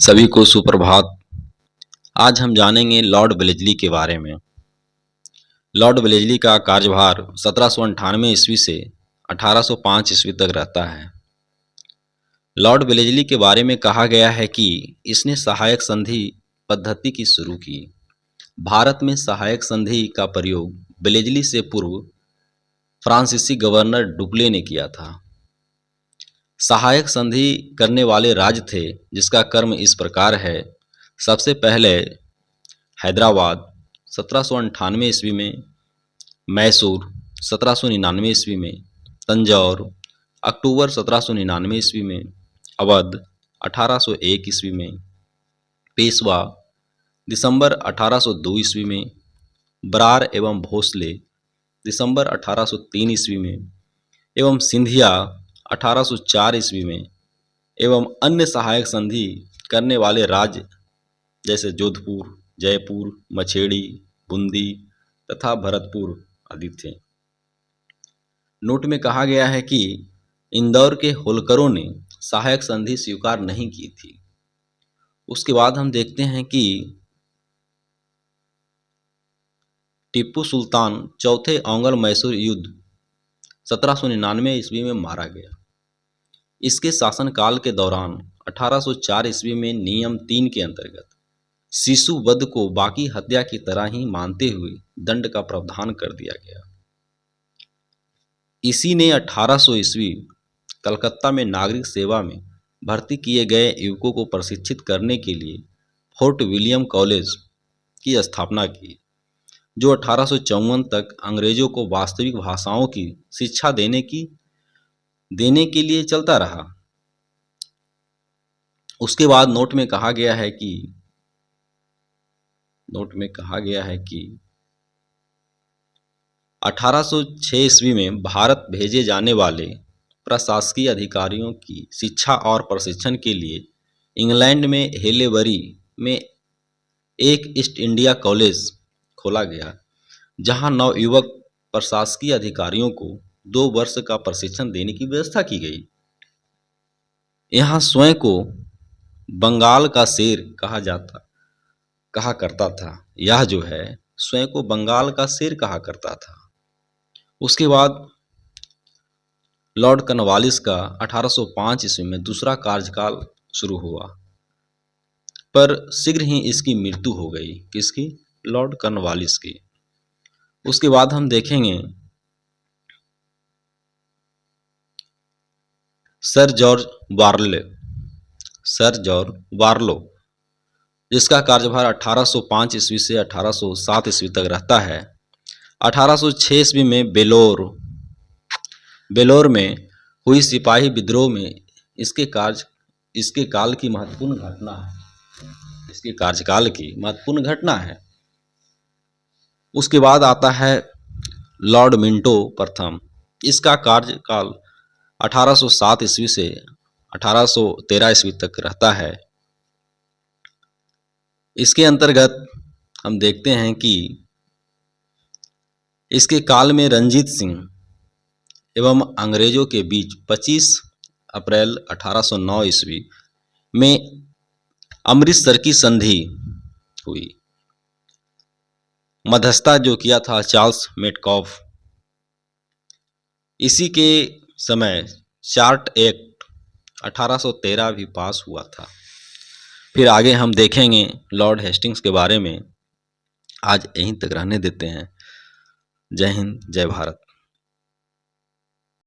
सभी को सुप्रभात। आज हम जानेंगे लॉर्ड वेलेज़ली के बारे में। लॉर्ड वेलेज़ली का कार्यभार 1798 ईस्वी से 1805 ईस्वी तक रहता है। लॉर्ड वेलेज़ली के बारे में कहा गया है कि इसने सहायक संधि पद्धति की शुरू की। भारत में सहायक संधि का प्रयोग वेलेज़ली से पूर्व फ्रांसीसी गवर्नर डुप्ले ने किया था। सहायक संधि करने वाले राज्य थे जिसका क्रम इस प्रकार है। सबसे पहले हैदराबाद 1798 ईस्वी में, मैसूर 1799 ईस्वी में, तंजौर अक्टूबर 1799 ईस्वी में, अवध 1801 ईस्वी में, पेशवा दिसंबर 1802 ईस्वी में, बरार एवं भोसले दिसंबर 1803 ईस्वी में एवं सिंधिया 1804 ईस्वी में एवं अन्य सहायक संधि करने वाले राज्य जैसे जोधपुर, जयपुर, मछेड़ी, बूंदी तथा भरतपुर आदि थे। नोट में कहा गया है कि इंदौर के होलकरों ने सहायक संधि स्वीकार नहीं की थी। उसके बाद हम देखते हैं कि टीपू सुल्तान चौथे औंगर मैसूर युद्ध 1799 ईस्वी में मारा गया। इसके शासनकाल के दौरान 1804 ईस्वी में नियम 3 के अंतर्गत शिशु वध को बाकी हत्या की तरह ही मानते हुए दंड का प्रावधान कर दिया गया। इसी ने 1800 ईस्वी कलकत्ता में नागरिक सेवा में भर्ती किए गए युवकों को प्रशिक्षित करने के लिए फोर्ट विलियम कॉलेज की स्थापना की, जो 1854 तक अंग्रेजों को वास्तविक भाषाओं की शिक्षा देने के लिए चलता रहा। उसके बाद नोट में कहा गया है कि 1806 ईस्वी में भारत भेजे जाने वाले प्रशासकीय अधिकारियों की शिक्षा और प्रशिक्षण के लिए इंग्लैंड में हेलेबरी में एक ईस्ट इंडिया कॉलेज खोला गया, जहां नवयुवक प्रशासकीय अधिकारियों को 2 वर्ष का प्रशिक्षण देने की व्यवस्था की गई। यहाँ स्वयं को बंगाल का शेर कहा करता था। यह जो है स्वयं को बंगाल का शेर कहा करता था। उसके बाद लॉर्ड कॉर्नवालिस का 1805 ईस्वी में दूसरा कार्यकाल शुरू हुआ, पर शीघ्र ही इसकी मृत्यु हो गई। किसकी? लॉर्ड कॉर्नवालिस की। उसके बाद हम देखेंगे सर जॉर्ज बार्लो, जिसका कार्यभार 1805 ईस्वी से 1807 ईस्वी तक रहता है। 1806 ईस्वी में बेलोर में हुई सिपाही विद्रोह में इसके कार्यकाल की महत्वपूर्ण घटना है। उसके बाद आता है लॉर्ड मिंटो प्रथम। इसका कार्यकाल 1807 ईस्वी से 1813 ईस्वी तक रहता है। इसके अंतर्गत हम देखते हैं कि इसके काल में रंजीत सिंह एवं अंग्रेजों के बीच 25 अप्रैल 1809 ईस्वी में अमृतसर की संधि हुई। मध्यस्थता जो किया था चार्ल्स मेटकॉफ। इसी के समय चार्ट एक्ट 1813 भी पास हुआ था। फिर आगे हम देखेंगे लॉर्ड हेस्टिंग्स के बारे में। आज यहीं तक रहने देते हैं। जय हिंद, जय भारत।